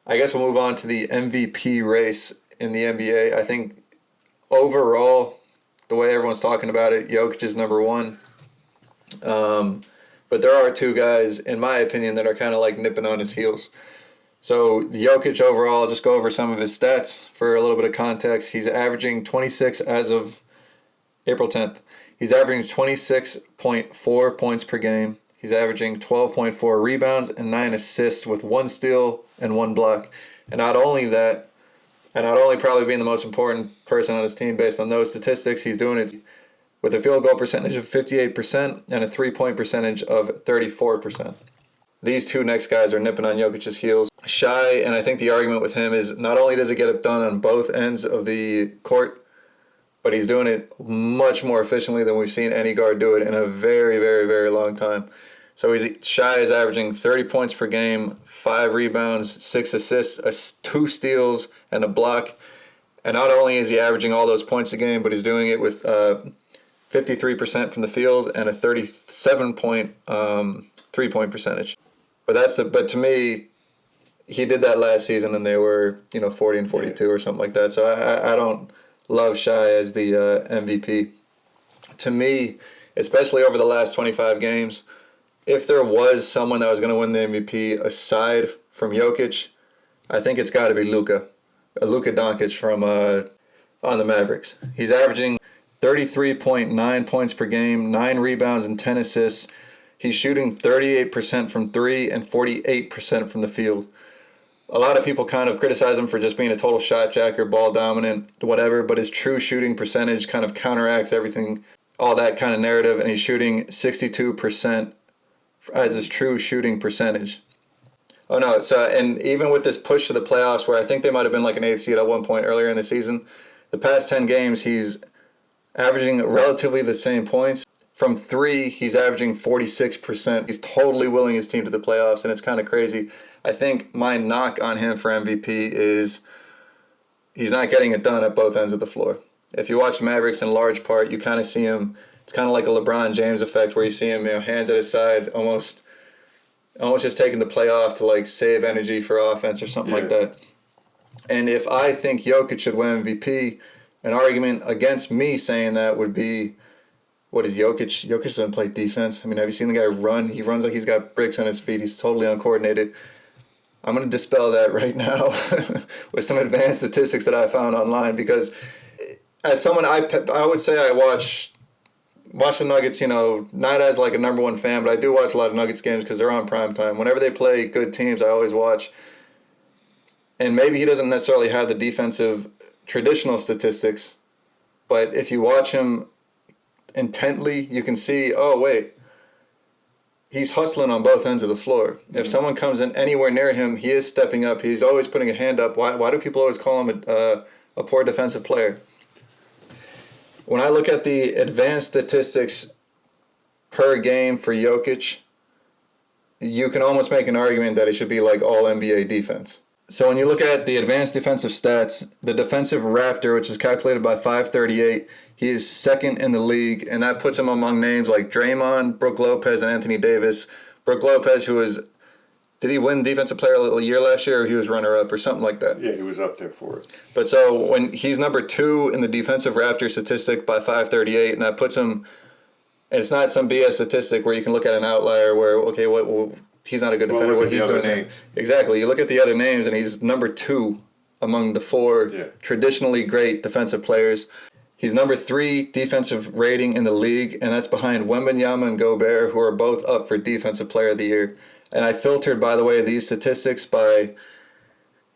I guess we'll move on to the MVP race in the NBA. I think overall, the way everyone's talking about it, Jokic is number one. But there are two guys, in my opinion, that are kind of like nipping on his heels. So Jokic overall, I'll just go over some of his stats for a little bit of context. He's averaging 26 as of April 10th. He's averaging 26.4 points per game. He's averaging 12.4 rebounds and 9 assists with 1 steal and 1 block. And not only that, and not only probably being the most important person on his team based on those statistics, he's doing it with a field goal percentage of 58% and a three-point percentage of 34%. These two next guys are nipping on Jokic's heels. Shai, and I think the argument with him is not only does he get it done on both ends of the court, but he's doing it much more efficiently than we've seen any guard do it in a very, very, very long time. So Shai is averaging 30 points per game, 5 rebounds, 6 assists, 2 steals, and a block. And not only is he averaging all those points a game, but he's doing it with 53% from the field and a 37-point three-point percentage. But to me, he did that last season, and they were 40 and 42 or something like that. So I don't love Shai as the MVP. To me, especially over the last 25 games, if there was someone that was going to win the MVP aside from Jokic, I think it's got to be Luka Doncic from on the Mavericks. He's averaging 33.9 points per game, 9 rebounds and 10 assists. He's shooting 38% from 3 and 48% from the field. A lot of people kind of criticize him for just being a total shot jacker, ball dominant, whatever, but his true shooting percentage kind of counteracts everything, all that kind of narrative, and he's shooting 62% as his true shooting percentage. Oh no, and even with this push to the playoffs where I think they might have been like an 8th seed at one point earlier in the season, the past 10 games he's averaging relatively the same points. From 3, he's averaging 46%. He's totally willing his team to the playoffs, and it's kind of crazy. I think my knock on him for MVP is he's not getting it done at both ends of the floor. If you watch Mavericks in large part, you kind of see him, it's kind of like a LeBron James effect where you see him, hands at his side, almost just taking the play off to like save energy for offense or something like that. And if I think Jokic should win MVP, an argument against me saying that would be, what is Jokic? Jokic doesn't play defense. I mean, have you seen the guy run? He runs like he's got bricks on his feet. He's totally uncoordinated. I'm going to dispel that right now with some advanced statistics that I found online, because as someone, I would say I watch the Nuggets, not as like a number one fan, but I do watch a lot of Nuggets games because they're on prime time. Whenever they play good teams, I always watch. And maybe he doesn't necessarily have the defensive traditional statistics, but if you watch him intently, you can see, oh, wait, he's hustling on both ends of the floor. If someone comes in anywhere near him, he is stepping up. He's always putting a hand up. Why do people always call him a poor defensive player? When I look at the advanced statistics per game for Jokic, you can almost make an argument that it should be like all NBA defense. So when you look at the advanced defensive stats, the defensive Raptor, which is calculated by 538, he is second in the league, and that puts him among names like Draymond, Brook Lopez, and Anthony Davis. Brook Lopez, did he win Defensive Player of the Year last year, or he was runner-up or something like that? Yeah, he was up there for it. But so when he's number 2 in the defensive Raptor statistic by 538, and that puts him, and it's not some BS statistic where you can look at an outlier where, okay, he's not a good defender, what he's doing there. Exactly. You look at the other names, and he's number 2 among the 4 traditionally great defensive players. He's number 3 defensive rating in the league, and that's behind Wembanyama and Gobert, who are both up for Defensive Player of the Year. And I filtered, by the way, these statistics by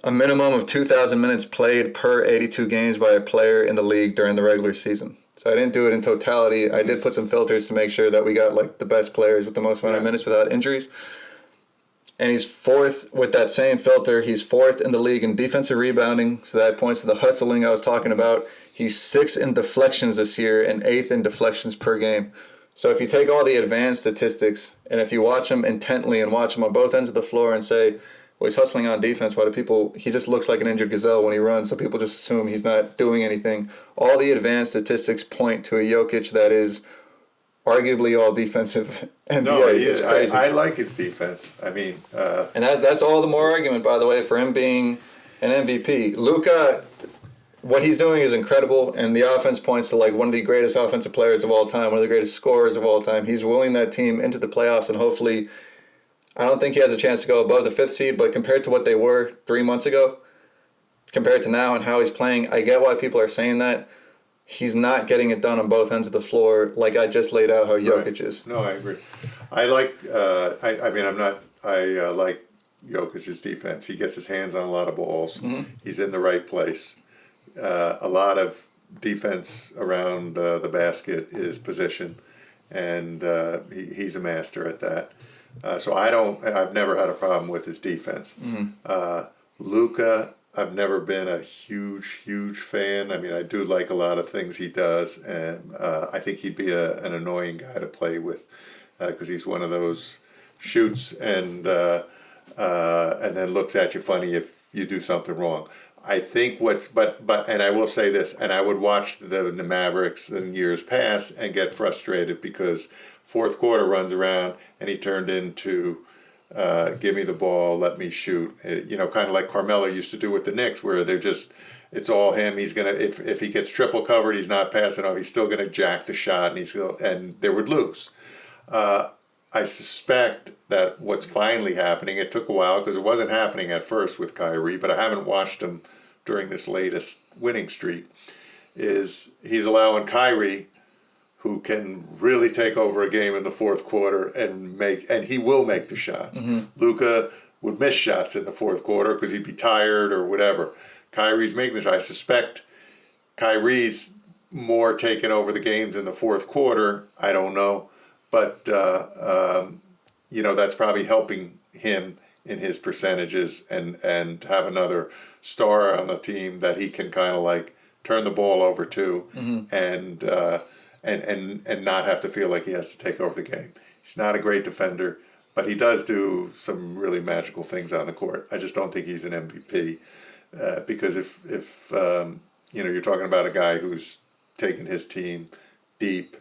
a minimum of 2,000 minutes played per 82 games by a player in the league during the regular season. So I didn't do it in totality. I did put some filters to make sure that we got like the best players with the most amount of minutes without injuries. And he's 4th with that same filter. He's 4th in the league in defensive rebounding. So that points to the hustling I was talking about. He's 6th in deflections this year and 8th in deflections per game. So if you take all the advanced statistics and if you watch him intently and watch him on both ends of the floor and say, well, he's hustling on defense, he just looks like an injured gazelle when he runs, so people just assume he's not doing anything. All the advanced statistics point to a Jokic that is arguably all defensive NBA. No, It's crazy. I like his defense. I mean, and that's all the more argument, by the way, for him being an MVP. Luka, what he's doing is incredible, and the offense points to like one of the greatest offensive players of all time, one of the greatest scorers of all time. He's willing that team into the playoffs, and hopefully, I don't think he has a chance to go above the 5th seed, but compared to what they were 3 months ago, compared to now and how he's playing, I get why people are saying that. He's not getting it done on both ends of the floor, like I just laid out how Jokic is. No, I agree. I like. I mean, I'm not. I like Jokic's defense. He gets his hands on a lot of balls. Mm-hmm. He's in the right place. A lot of defense around the basket is position, and he's a master at that. So I've never had a problem with his defense. Mm-hmm. Luka, I've never been a huge fan. I mean, I do like a lot of things he does, and I think he'd be an annoying guy to play with because he's one of those shoots and then looks at you funny if you do something wrong. I think but and I will say this, and I would watch the Mavericks in years past and get frustrated because fourth quarter runs around and he turned into give me the ball, let me shoot. Kind of like Carmelo used to do with the Knicks, where it's all him. He's gonna if he gets triple covered, he's not passing off. He's still gonna jack the shot, and they would lose. I suspect that what's finally happening. It took a while because it wasn't happening at first with Kyrie, but I haven't watched him during this latest winning streak. Is he's allowing Kyrie, who can really take over a game in the fourth quarter and he will make the shots. Mm-hmm. Luka would miss shots in the fourth quarter because he'd be tired or whatever. Kyrie's making the shot. I suspect Kyrie's more taking over the games in the fourth quarter. I don't know. But, that's probably helping him in his percentages and have another star on the team that he can kind of like turn the ball over to Mm-hmm. and not have to feel like he has to take over the game. He's not a great defender, but he does do some really magical things on the court. I just don't think he's an MVP because if you're talking about a guy who's taken his team deep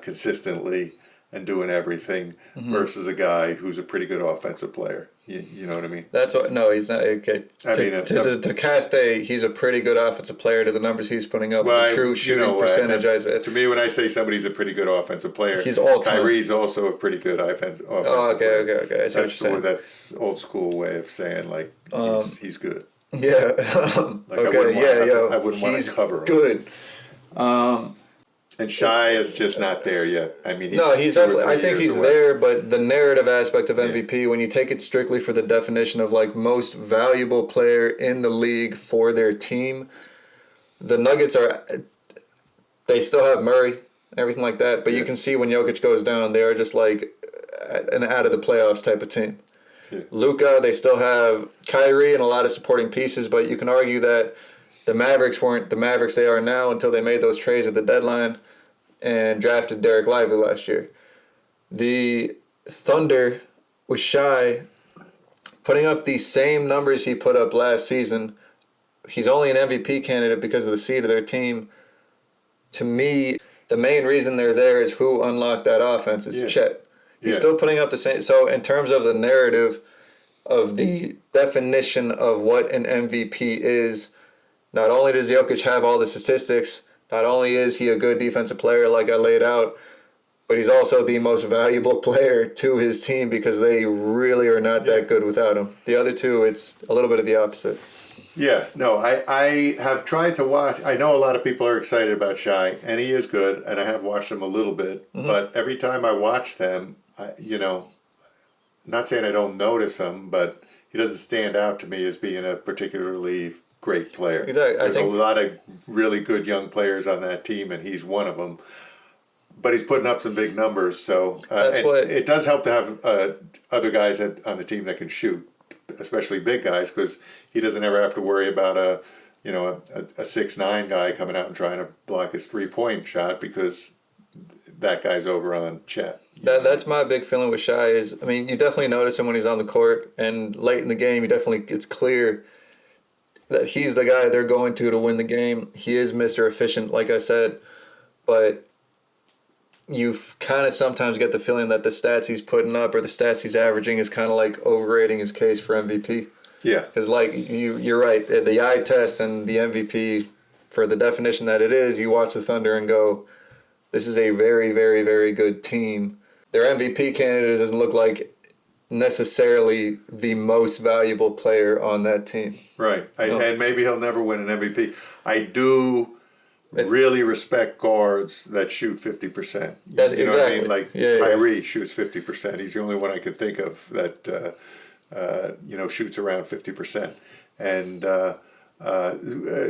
consistently and doing everything Mm-hmm. versus a guy who's a pretty good offensive player. You know what I mean? That's what. No, he's not. Okay. To cast he's a pretty good offensive player to the numbers he's putting up. The true shooting percentage. To me, when I say somebody's a pretty good offensive player, he's all time. Kyrie's also a pretty good offensive player. Okay. I see That's old school way of saying like he's good. Yeah. I wouldn't want to cover him. Good. And Shai is just not there yet. I mean, he's definitely. I think he's there, but the narrative aspect of MVP, when you take it strictly for the definition of like most valuable player in the league for their team, the Nuggets they still have Murray and everything like that, but you can see when Jokic goes down, they are just like an out of the playoffs type of team. Yeah. Luka, they still have Kyrie and a lot of supporting pieces, but you can argue that the Mavericks weren't the Mavericks they are now until they made those trades at the deadline and drafted Derek Lively last year. The Thunder with Shai putting up the same numbers he put up last season. He's only an MVP candidate because of the seed of their team. To me, the main reason they're there is who unlocked that offense is Chet. He's still putting up the same. So in terms of the narrative of the definition of what an MVP is, not only does Jokic have all the statistics, not only is he a good defensive player like I laid out, but he's also the most valuable player to his team because they really are not that good without him. The other two, it's a little bit of the opposite. Yeah, no, I have tried to watch. I know a lot of people are excited about Shai, and he is good, and I have watched him a little bit. Mm-hmm. But every time I watch them, not saying I don't notice him, but he doesn't stand out to me as being a particularly great player. Exactly. There's a lot of really good young players on that team, and he's one of them. But he's putting up some big numbers, so it does help to have other guys on the team that can shoot, especially big guys, because he doesn't ever have to worry about a 6'9" guy coming out and trying to block his 3-point shot because that guy's over on Chet. That's my big feeling with Shai is, I mean, you definitely notice him when he's on the court, and late in the game, it's clear that he's the guy they're going to win the game. He is Mr. Efficient, like I said, but you kind of sometimes get the feeling that the stats he's putting up or the stats he's averaging is kind of like overrating his case for MVP. Yeah. Because like you're right, the eye test and the MVP, for the definition that it is, you watch the Thunder and go, this is a very, very, very good team. Their MVP candidate doesn't look like necessarily the most valuable player on that team. Right. No. And maybe he'll never win an MVP. I do really respect guards that shoot 50%. That's you know exactly. what I mean? Like Yeah, Kyrie shoots 50%. He's the only one I could think of that shoots around 50%. And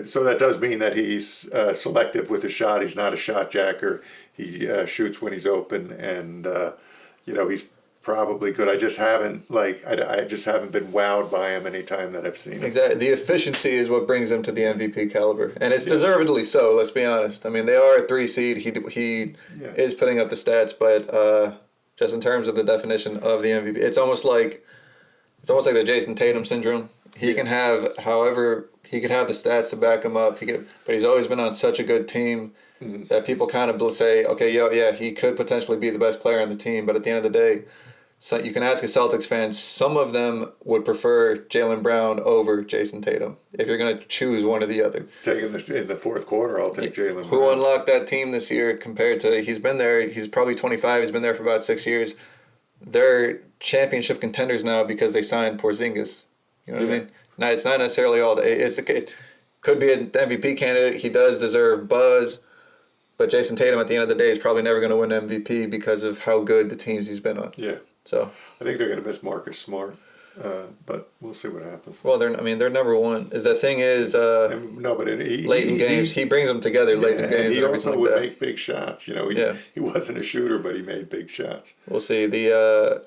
so that does mean that he's selective with his shot. He's not a shot jacker. He shoots when he's open, and he's probably good. I just haven't I just haven't been wowed by him any time that I've seen him. Exactly. The efficiency is what brings him to the MVP caliber, and it's deservedly so. Let's be honest. I mean, they are a 3 seed. He is putting up the stats, but just in terms of the definition of the MVP, it's almost like the Jason Tatum syndrome. He can have he could have the stats to back him up. But he's always been on such a good team that people kind of say, okay, he could potentially be the best player on the team. But at the end of the day, so you can ask a Celtics fan, some of them would prefer Jaylen Brown over Jason Tatum if you're going to choose one or the other. Taking in the fourth quarter, I'll take Jaylen Brown. Who unlocked that team this year compared to, he's been there, he's probably 25, he's been there for about 6 years. They're championship contenders now because they signed Porzingis. You know what I mean? Now, it's not necessarily all, it could be an MVP candidate. He does deserve buzz. But Jason Tatum, at the end of the day, is probably never going to win MVP because of how good the teams he's been on. Yeah. So I think they're going to miss Marcus Smart, but we'll see what happens. Well, they're number one. The thing is, late in games, he brings them together late in games. He and also everything would like that. make big shots. He wasn't a shooter, but he made big shots. We'll see. The